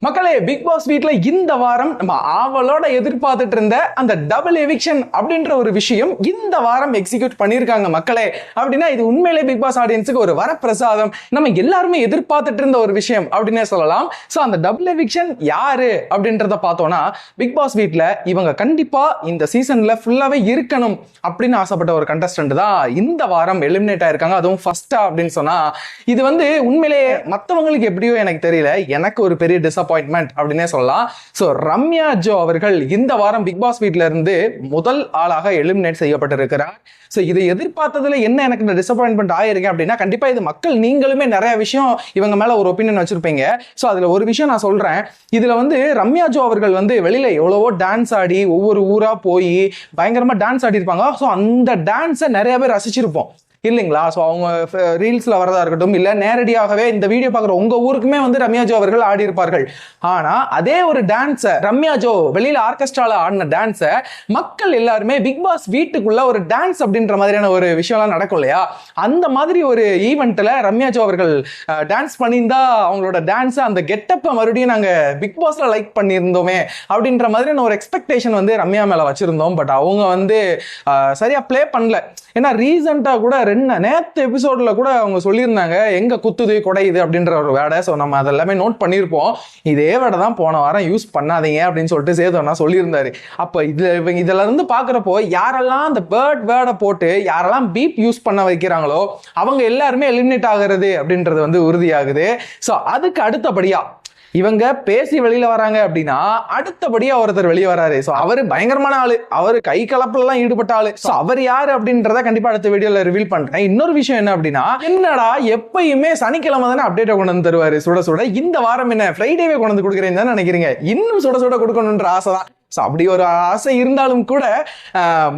மக்களே, big pass வீட்ல இந்த வாரம் நம்ம ஆவலோட எதிர்பார்த்துட்டு இருந்த அந்த டபுள் எவிக்ஷன் அப்படின்ற ஒரு விஷயம் இந்த வாரம் எக்ஸிக்யூட் பண்ணியிருக்காங்க மக்களே. அப்படின்னா இது உண்மையிலே பிக் பாஸ் ஆடியன்ஸுக்கு ஒரு வரப்பிரசாதம், நம்ம எல்லாருமே எதிர்பார்த்துட்டு இருந்த ஒரு விஷயம் அப்படின்னே சொல்லலாம். ஸோ அந்த டபுள் எவிக்ஷன் யாரு அப்படின்றத பார்த்தோம்னா, பிக் பாஸ் வீட்ல இவங்க கண்டிப்பா இந்த சீசன்ல ஃபுல்லாவே இருக்கணும் அப்படின்னு ஆசைப்பட்ட ஒரு கண்டஸ்டன்ட் தான் இந்த வாரம் எலிமினேட் ஆயிருக்காங்க. அதுவும் ஃபர்ஸ்டா அப்படின்னு சொன்னா இது உண்மையிலே மற்றவங்களுக்கு எப்படியோ எனக்கு தெரியல, எனக்கு ஒரு பெரிய டிசப்பாயின்மெண்ட் அப்படின்னே சொல்லலாம். சோ ரம்யா ஜோ அவர்கள் இந்த வாரம் பிக் பாஸ் வீட்ல இருந்து முதல் ஆளாக எலிமினேட் செய்யப்பட்டிருக்கிறார். சோ இதை எதிர்பார்த்ததுல என்ன எனக்கு டிசப்பாயின்மெண்ட் ஆயிருக்கேன் அப்படின்னா, கண்டிப்பா இது மக்கள் நீங்களுமே நிறைய விஷயம் இவங்க மேல ஒரு ஒப்பீனியன் வச்சிருப்பீங்க. சோ அதுல ஒரு விஷயம் நான் சொல்றேன். இதுல ரம்யா ஜோ அவர்கள் வெளியில எவ்வளவோ டான்ஸ் ஆடி ஒவ்வொரு ஊரா போய் பயங்கரமா டான்ஸ் ஆடி இருப்பாங்க. சோ அந்த டான்ஸை நிறைய பேர் ரசிச்சிருப்போம் இல்லைங்களா? ஸோ அவங்க ரீல்ஸ்ல வரதா இருக்கட்டும், இல்லை நேரடியாகவே இந்த வீடியோ பார்க்குற உங்க ஊருக்குமே ரம்யா ஜோ அவர்கள் ஆடி இருப்பார்கள். ஆனா அதே ஒரு டான்ஸை ரம்யா ஜோ வெளியில ஆர்கெஸ்ட்ரால ஆடின டான்ஸை மக்கள் எல்லாருமே பிக் பாஸ் வீட்டுக்குள்ள ஒரு டான்ஸ் அப்படின்ற மாதிரியான ஒரு விஷயம்லாம் நடக்கும் இல்லையா? அந்த மாதிரி ஒரு ஈவெண்ட்ல ரம்யா ஜோ அவர்கள் டான்ஸ் பண்ணியிருந்தா அவங்களோட டான்ஸ் அந்த கெட்டப்பை மறுபடியும் நாங்க பிக் பாஸ்ல லைக் பண்ணியிருந்தோமே அப்படின்ற மாதிரியான ஒரு எக்ஸ்பெக்டேஷன் ரம்யா மேல வச்சிருந்தோம். பட் அவங்க சரியா பிளே பண்ணல. ஏன்னா ரீசெண்டா கூட நேத்து எபிசோட்ல கூட அவங்க சொல்லியிருந்தாங்க, எங்க குத்துது குடையுது அப்படின்ற ஒரு வேர்டை. ஸோ நம்ம அதெல்லாமே நோட் பண்ணியிருப்போம். இதே வேர்டை தான் போன வாரம் யூஸ் பண்ணாதீங்க அப்படின்னு சொல்லிட்டு சேதோனா சொல்லியிருந்தாரு. அப்ப இதுல இருந்து பாக்குறப்போ யாரெல்லாம் அந்த பேர்ட் வேர்டை போட்டு யாரெல்லாம் பீப் யூஸ் பண்ண வைக்கிறாங்களோ அவங்க எல்லாருமே எலிமினேட் ஆகிறது அப்படின்றது உறுதியாகுது. ஸோ அதுக்கு அடுத்தபடியா இவங்க பேசி வெளியில வராங்க அப்படின்னா அடுத்தபடியா ஒருத்தர் வெளியே வராரு. சோ அவரு பயங்கரமான ஆளு, அவரு கை கலப்புல எல்லாம் ஈடுபட்ட ஆளு. சோ அவர் யாரு அப்படின்றத கண்டிப்பா அடுத்த வீடியோல ரிவீல் பண்றேன். இன்னொரு விஷயம் என்ன அப்படின்னா, என்னடா எப்பயுமே சனிக்கிழமை தானே அப்டேட் கொண்டு வந்து தருவாரு சுட சுட, இந்த வாரம் என்ன ஃப்ரைடேவே கொண்டு வந்து கொடுக்குறேன்னு தான் நினைக்கிறீங்க? இன்னும் சுட சுட கொடுக்கணுன்ற ஆசை தான். ஸோ அப்படி ஒரு ஆசை இருந்தாலும் கூட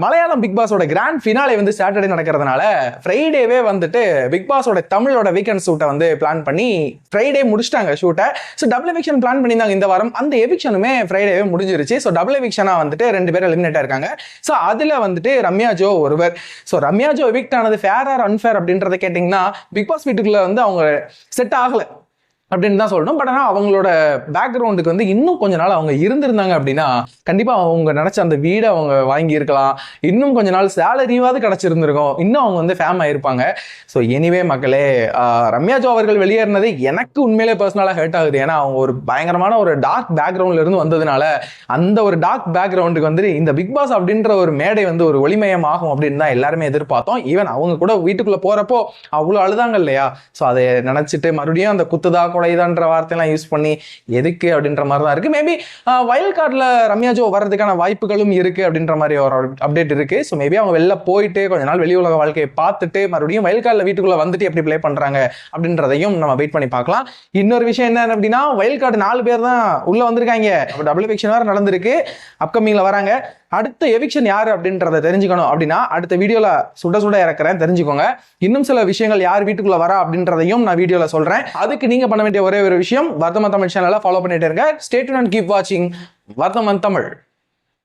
மலையாளம் பிக் பாஸோட கிராண்ட் ஃபினாலே சாட்டர்டே நடக்கிறதுனால ஃப்ரைடேவே பிக் பாஸோட தமிழோட வீக்கெண்ட் ஷூட்டை பிளான் பண்ணி ஃப்ரைடே முடிச்சிட்டாங்க ஷூட்டை. ஸோ டபுள் எவிக்ஷன் பிளான் பண்ணியிருந்தாங்க இந்த வாரம். அந்த எவிக்ஷனுமே ஃப்ரைடேவே முடிஞ்சிருச்சு. ஸோ டபுள் எவிக்ஷனா 2 பேர் எலிமினேட் ஆயிருக்காங்க. ஸோ அதுல ரம்யா ஜோ ஒருவர். ஸோ ரம்யா ஜோ எவிக்ட் ஆனது ஃபேர் ஆர் அன்ஃபேர் அப்படின்றத கேட்டிங்கன்னா, பிக் பாஸ் வீட்டுக்குள்ள அவங்க செட் ஆகலை அப்படின்னு தான் சொல்லணும். பட் ஆனால் அவங்களோட பேக்ரவுண்டுக்கு இன்னும் கொஞ்ச நாள் அவங்க இருந்திருந்தாங்க அப்படின்னா கண்டிப்பாக அவங்க நினைச்ச அந்த வீடை அவங்க வாங்கியிருக்கலாம். இன்னும் கொஞ்ச நாள் சேலரியாவது கிடைச்சிருந்திருக்கும். இன்னும் அவங்க ஃபேம் ஆயிருப்பாங்க. ஸோ எனிவே மக்களே, ரம்யா ஜோ அவர்கள் வெளியேறினது எனக்கு உண்மையிலே பர்சனலாக ஹர்ட் ஆகுது. ஏன்னா அவங்க ஒரு பயங்கரமான ஒரு டார்க் பேக்ரவுண்ட்ல இருந்து வந்ததுனால அந்த ஒரு டார்க் பேக்ரவுண்டுக்கு இந்த பிக் பாஸ் அப்படின்ற ஒரு மேடை ஒரு ஒளிமயம் ஆகும் அப்படின்னு தான் எல்லாருமே எதிர்பார்த்தோம். ஈவன் அவங்க கூட வீட்டுக்குள்ள போறப்போ அவ்வளோ அழுதாங்க இல்லையா? ஸோ அதை நினைச்சிட்டு மறுபடியும் அந்த குத்துதா கொலைதான்ற வார்த்தையெல்லாம் யூஸ் பண்ணி எதுக்கு அப்படின்ற மாதிரி தான் இருக்கு. மேபி வைல்ட் கார்டில் ரம்யா ஜோ வர்றதுக்கான வாய்ப்புகளும் இருக்கு அப்படின்ற மாதிரி ஒரு அப்டேட் இருக்கு. ஸோ மேபி அவங்க வெளில போயிட்டு கொஞ்ச நாள் வெளி உலக வாழ்க்கையை பார்த்துட்டு மறுபடியும் வைல்ட் கார்டில் வீட்டுக்குள்ள வந்துட்டு எப்படி பிளே பண்றாங்க அப்படின்றதையும் நம்ம வெயிட் பண்ணி பார்க்கலாம். இன்னொரு விஷயம் என்ன அப்படின்னா, வைல்ட் கார்டு 4 பேர் தான் உள்ள வந்திருக்காங்க. டபுள் எவிக்ஷன் வேற நடந்திருக்கு, அப்கமிங்ல வராங்க. அடுத்த எவிக்ஷன் யாரு அப்படின்றத தெரிஞ்சுக்கணும் அப்படின்னா அடுத்த வீடியோல சுட சுட இறக்குறேன், தெரிஞ்சுக்கோங்க. இன்னும் சில விஷயங்கள் யார் வீட்டுக்குள்ள வரா அப்படின்றதையும் நான் வீடியோல சொல்றேன். அதுக்கு நீங்க பண்ண வேண்டிய ஒரே ஒரு விஷயம், வர்த்தமான் தமிழ் சேனலை ஃபாலோ பண்ணிட்டு இருங்க. ஸ்டே டியூன்ட் அண்ட் கீப் வாட்சிங் வர்த்தமான் தமிழ்.